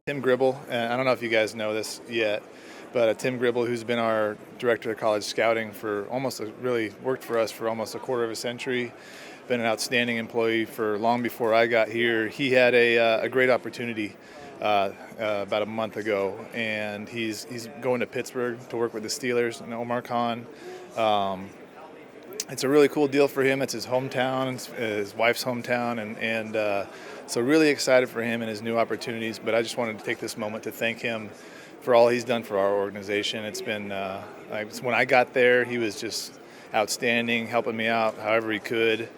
Tim Gribble, and I don't know if you guys know this yet, but Tim Gribble, who's been our director of college scouting for really worked for us for almost a quarter of a century, been an outstanding employee for long before I got here. He had a great opportunity about a month ago, and he's going to Pittsburgh to work with the Steelers and Omar Khan. It's a really cool deal for him. It's his hometown, it's his wife's hometown, and so really excited for him and his new opportunities. But I just wanted to take this moment to thank him for all he's done for our organization. It's been when I got there, he was just outstanding, helping me out however he could.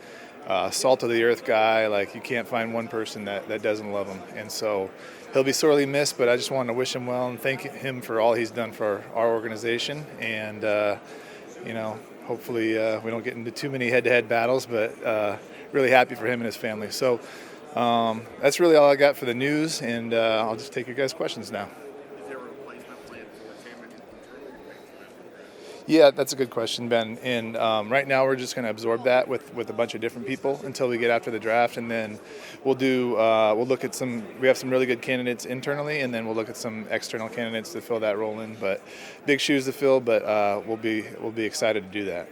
Salt of the earth guy, like you can't find one person that doesn't love him. And so he'll be sorely missed, but I just wanted to wish him well and thank him for all he's done for our organization. And hopefully we don't get into too many head-to-head battles, but really happy for him and his family. So that's really all I got for the news, and I'll just take your guys' questions now. Is there a replacement plan for Tim? Yeah, that's a good question, Ben. And right now we're just going to absorb that with a bunch of different people until we get after the draft, and then we'll look at we have some really good candidates internally, and then we'll look at some external candidates to fill that role in. But big shoes to fill, but we'll be excited to do that.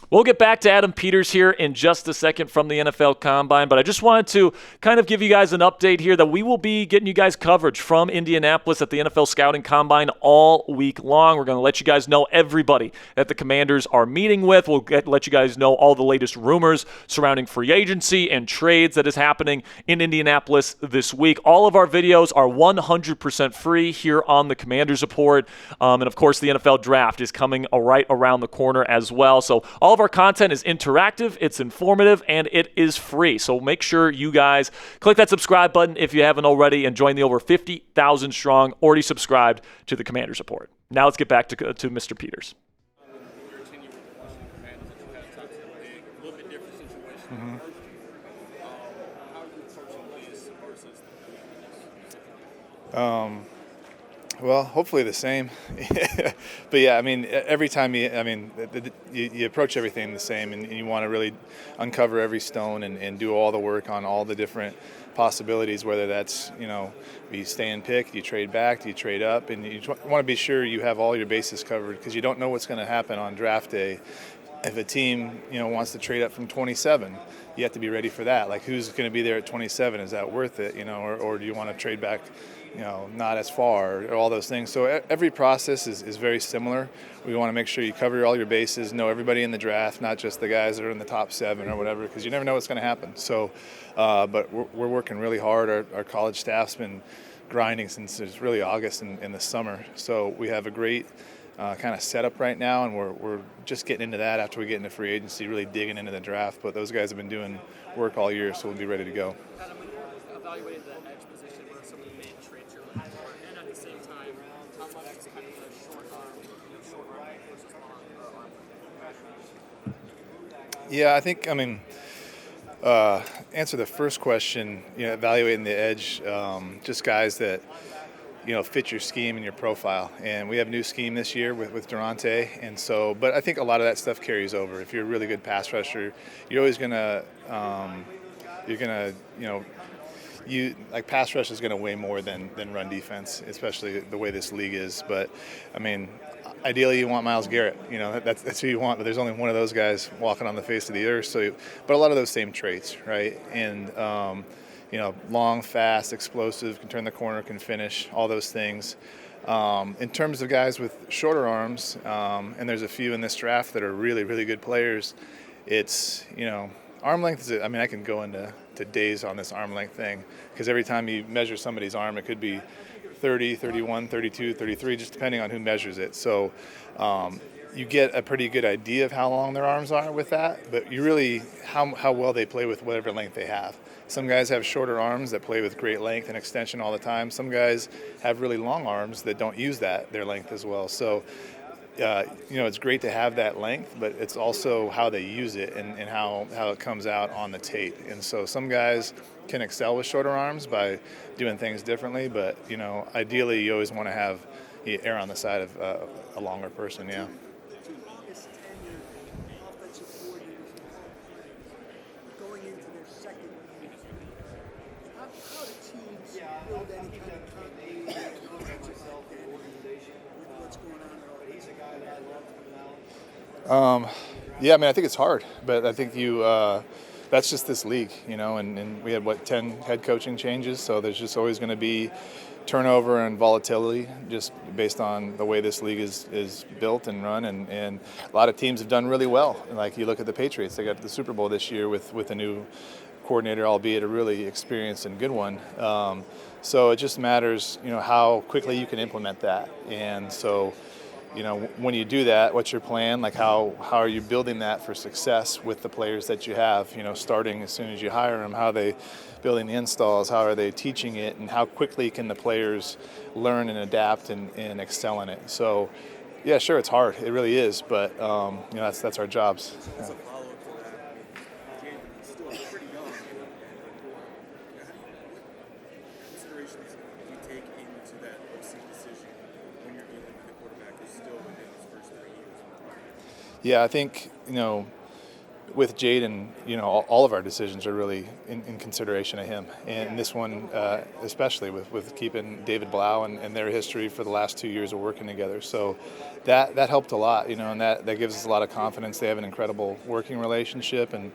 We'll get back to Adam Peters here in just a second from the NFL Combine, but I just wanted to kind of give you guys an update here that we will be getting you guys coverage from Indianapolis at the NFL Scouting Combine all week long. We're going to let you guys know everybody that the Commanders are meeting with. We'll let you guys know all the latest rumors surrounding free agency and trades that is happening in Indianapolis this week. All of our videos are 100% free here on the Commanders Report, and of course the NFL Draft is coming right around the corner as well. So all of our content is interactive, it's informative, and it is free. So make sure you guys click that subscribe button if you haven't already and join the over 50,000 strong already subscribed to the Commanders Report. Now let's get back to Mr. Peters. Well, hopefully the same. But yeah, I mean, every time you approach everything the same, and you want to really uncover every stone and do all the work on all the different possibilities, whether that's, you stay in pick, you trade back, you trade up, and you want to be sure you have all your bases covered, because you don't know what's going to happen on draft day. If a team, wants to trade up from 27, you have to be ready for that. Like, who's going to be there at 27? Is that worth it? Or do you want to trade back, not as far, or all those things. So every process is very similar. We want to make sure you cover all your bases, know everybody in the draft, not just the guys that are in the top 7 or whatever, because you never know what's going to happen. So, but we're working really hard. Our college staff's been grinding since it's really August in the summer. So we have a great kind of setup right now, and we're just getting into that after we get into free agency, really digging into the draft. But those guys have been doing work all year, so we'll be ready to go. Kind of evaluated the edge position, what are some of the main traits you're looking for, and at the same time, how much is kind of the short arm versus long arm? Yeah, I think, answer the first question, evaluating the edge, just guys that, fit your scheme and your profile. And we have a new scheme this year with Durante, and so, but I think a lot of that stuff carries over. If you're a really good pass rusher, you're always gonna, pass rush is gonna weigh more than run defense, especially the way this league is. But ideally you want Myles Garrett, that's who you want, but there's only one of those guys walking on the face of the earth. So, but a lot of those same traits, right? And long, fast, explosive, can turn the corner, can finish, all those things. In terms of guys with shorter arms, and there's a few in this draft that are really, really good players, it's, arm length is, I can go into days on this arm length thing, because every time you measure somebody's arm, it could be 30, 31, 32, 33, just depending on who measures it. So you get a pretty good idea of how long their arms are with that, but you really, how well they play with whatever length they have. Some guys have shorter arms that play with great length and extension all the time. Some guys have really long arms that don't use their length as well. So, it's great to have that length, but it's also how they use it and how it comes out on the tape. And so some guys can excel with shorter arms by doing things differently, but, ideally you always want to have err on the side of a longer person, yeah. Yeah, I mean, I think it's hard, but I think that's just this league, and we had, 10 head coaching changes, so there's just always going to be turnover and volatility just based on the way this league is built and run, and a lot of teams have done really well. Like you look at the Patriots, they got to the Super Bowl this year with a new coordinator, albeit a really experienced and good one. So it just matters, how quickly you can implement that. And so, when you do that, what's your plan? Like how are you building that for success with the players that you have, starting as soon as you hire them? How are they building the installs? How are they teaching it? And how quickly can the players learn and adapt and excel in it? So, yeah, sure, it's hard. It really is. But, that's our jobs. Yeah. Yeah, I think, with Jaden, all of our decisions are really in consideration of him. And this one, especially with keeping David Blau and their history for the last 2 years of working together. So that helped a lot, and that gives us a lot of confidence. They have an incredible working relationship, and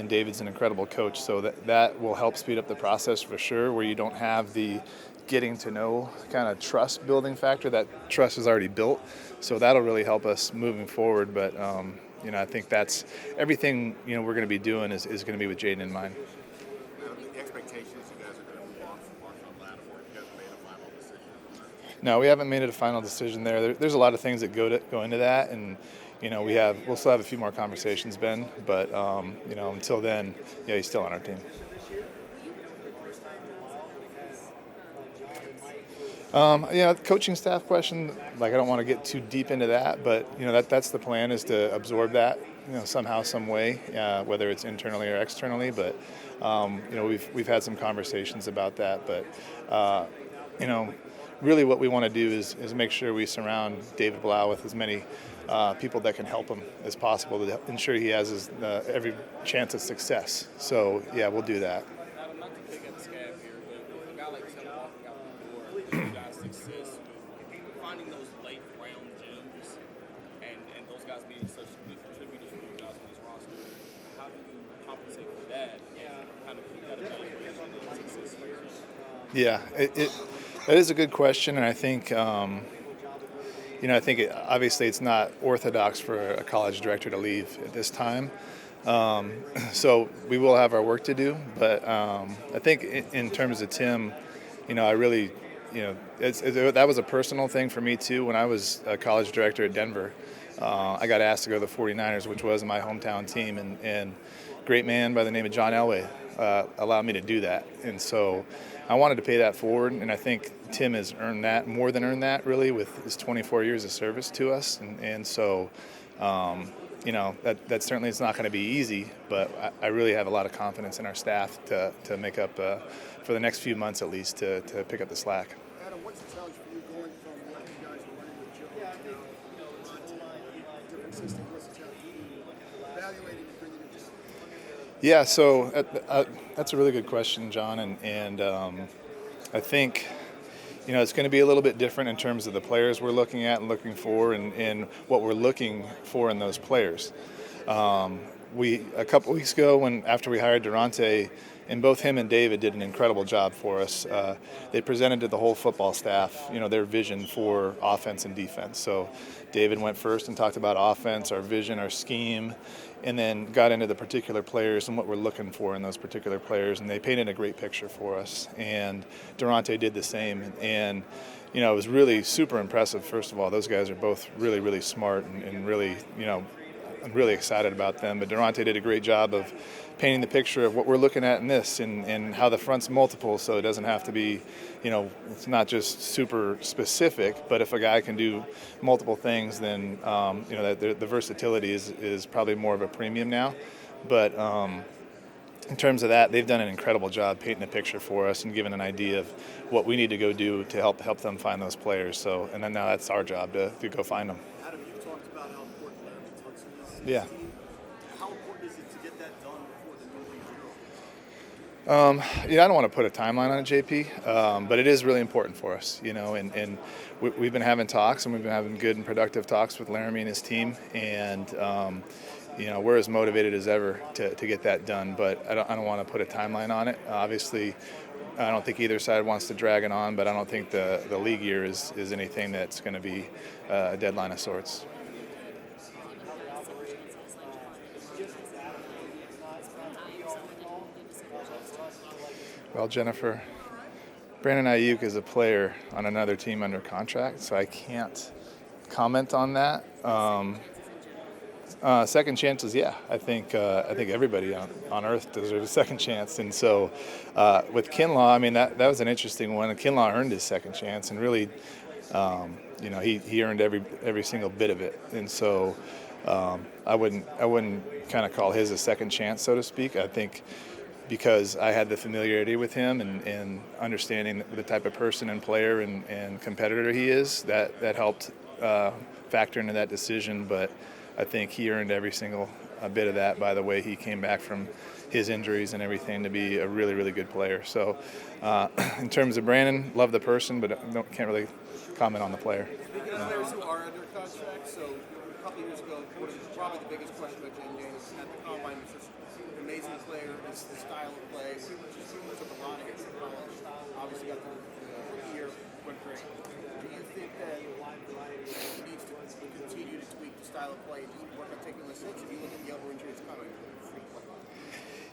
David's an incredible coach. So that will help speed up the process for sure, where you don't have the getting to know kind of trust building factor. That trust is already built. So that'll really help us moving forward. But, I think that's everything, we're going to be doing is going to be with Jaden in mind. The expectations you guys are going to move on from Marshall Lattimore. You guys made a final decision? No, we haven't made a final decision there. There's a lot of things that go into that. And, we'll still have a few more conversations, Ben. But, until then, he's still on our team. Coaching staff question, I don't want to get too deep into that, but, that's the plan, is to absorb that, somehow, some way, whether it's internally or externally. But, we've had some conversations about that. But, really what we want to do is make sure we surround David Blau with as many people that can help him as possible to ensure he has every chance of success. So, yeah, we'll do that. Adam, not to pick at the scab here, but a guy like Tim walking out the door, you guys' success with finding those late round gems and those guys being such good contributors for you guys on this roster, how do you compensate for that and kind of keep that evaluation and success rate? Yeah, that is a good question, and I think obviously it's not orthodox for a college director to leave at this time. So we will have our work to do, but I think in terms of Tim, I really, that was a personal thing for me too. When I was a college director at Denver, I got asked to go to the 49ers, which was my hometown team, and a great man by the name of John Elway allowed me to do that. And so I wanted to pay that forward, and I think Tim has earned that, more than earned that, really, with his 24 years of service to us. And so, that certainly is not going to be easy, but I really have a lot of confidence in our staff to make up, for the next few months at least, to pick up the slack. Adam, what's the challenge for you going from what you guys were running with Joe to different system? What's the challenge evaluating and bringing it down? Yeah, so that's a really good question, John, and I think it's going to be a little bit different in terms of the players we're looking at and looking for, and what we're looking for in those players. A couple weeks ago, after we hired Durante, and both him and David did an incredible job for us. They presented to the whole football staff, their vision for offense and defense. So David went first and talked about offense, our vision, our scheme, and then got into the particular players and what we're looking for in those particular players. And they painted a great picture for us. And Durante did the same. And, it was really super impressive. First of all, those guys are both really, really smart and really, I'm really excited about them. But Durante did a great job of painting the picture of what we're looking at in this, and how the front's multiple, so it doesn't have to be, it's not just super specific, but if a guy can do multiple things, then, the versatility is probably more of a premium now. But in terms of that, they've done an incredible job painting a picture for us and giving an idea of what we need to go do to help them find those players. So, and then now that's our job to go find them. Adam, you talked about how important Laremy Tunsil is. Yeah. How important is it to get that done before the new league? I don't want to put a timeline on it, JP, but it is really important for us, and we've been having talks, and we've been having good and productive talks with Laramie and his team, and we're as motivated as ever to get that done, but I don't want to put a timeline on it. Obviously, I don't think either side wants to drag it on, but I don't think the league year is anything that's going to be a deadline of sorts. Well, Jennifer, Brandon Aiyuk is a player on another team under contract, so I can't comment on that. Second chances, yeah. I think everybody on earth deserves a second chance, and so with Kinlaw, I mean that was an interesting one. Kinlaw earned his second chance, and really, he earned every single bit of it, and so I wouldn't kind of call his a second chance, so to speak. I think because I had the familiarity with him and understanding the type of person and player and competitor he is, that helped factor into that decision. But I think he earned every single bit of that by the way he came back from his injuries and everything to be a really, really good player. So in terms of Brandon, love the person, but can't really comment on the player. Speaking of players who are under contract, so a couple years ago, what was probably the biggest question about Jaden Daniels at the combine was just an amazing player, his style of play, which took a lot against the college. Obviously got the rookie year, went great. Do you think that he needs to continue to tweak the style of play and just work on taking less hits? If you look at the elbow injury, it's kind of a freak play.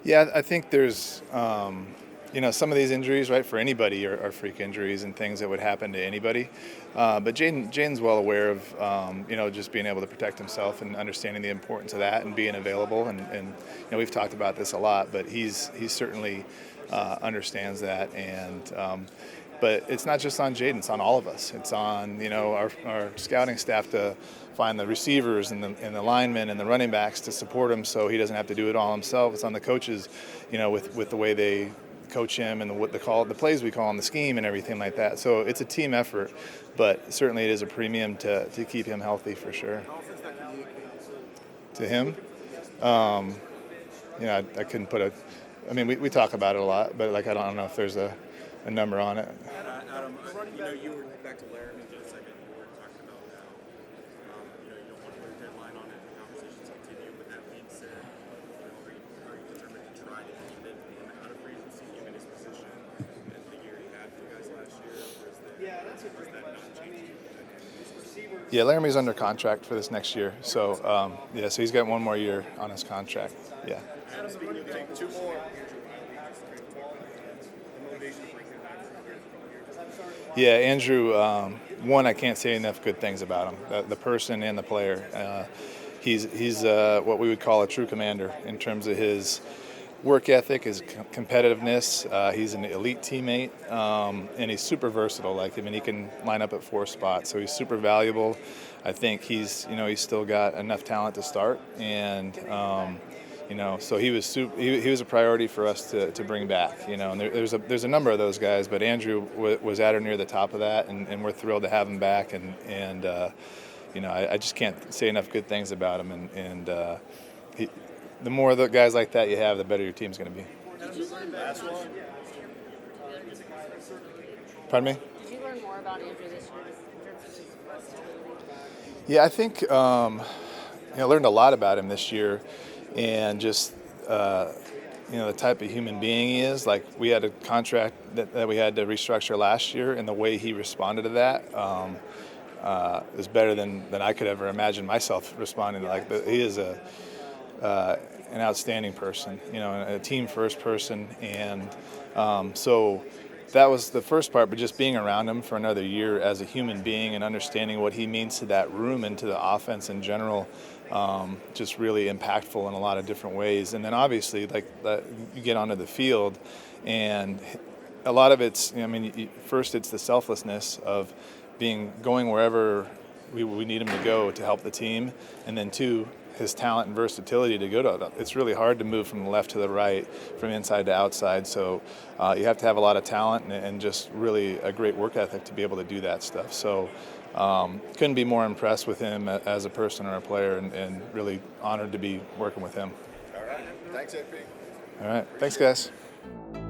Yeah, I think there's, some of these injuries, right, for anybody are freak injuries and things that would happen to anybody. But Jaden's well aware of, just being able to protect himself and understanding the importance of that and being available. And we've talked about this a lot, but he certainly understands that. And but it's not just on Jaden; it's on all of us. It's on our scouting staff to find the receivers and the linemen and the running backs to support him, so he doesn't have to do it all himself. It's on the coaches, with the way they coach him and the plays we call on the scheme and everything like that. So it's a team effort, but certainly it is a premium to keep him healthy for sure. To him, I couldn't put we talk about it a lot, but I don't know if there's a number on it. Adam, you were back to Laramie for a second. You were talking about how you don't want to put a deadline on it. The conversations continue. With that being said, are you determined to try to keep it out of free agency, given his position and the year he had for you guys last year? Or is that not changing? Yeah, Laramie's under contract for this next year, so so he's got one more year on his contract. Yeah. Adam, speaking of take two more. Yeah, Andrew, one, I can't say enough good things about him, the person and the player. He's what we would call a true commander in terms of his work ethic, his competitiveness. He's an elite teammate, and he's super versatile. He can line up at 4 spots, so he's super valuable. I think he's still got enough talent to start, and so he was a priority for us to bring back. And there's a number of those guys, but Andrew was at or near the top of that, and we're thrilled to have him back. And I just can't say enough good things about him. And the more of the guys like that you have, the better your team's going to be. Pardon me? Did you learn more about Andrew this year in terms of his versatility? Yeah, I think I learned a lot about him this year, and just the type of human being he is. We had a contract that we had to restructure last year, and the way he responded to that is better than I could ever imagine myself responding to. He is an outstanding person, a team first person, and so that was the first part. But just being around him for another year as a human being and understanding what he means to that room and to the offense in general, just really impactful in a lot of different ways. And then obviously, you get onto the field, and a lot of it's, first it's the selflessness of going wherever we need him to go to help the team, and then 2, his talent and versatility to go to. It's really hard to move from the left to the right, from inside to outside. So you have to have a lot of talent and just really a great work ethic to be able to do that stuff. So couldn't be more impressed with him as a person or a player, and really honored to be working with him. All right. Thanks, AP. All right. Thanks, guys. Bye.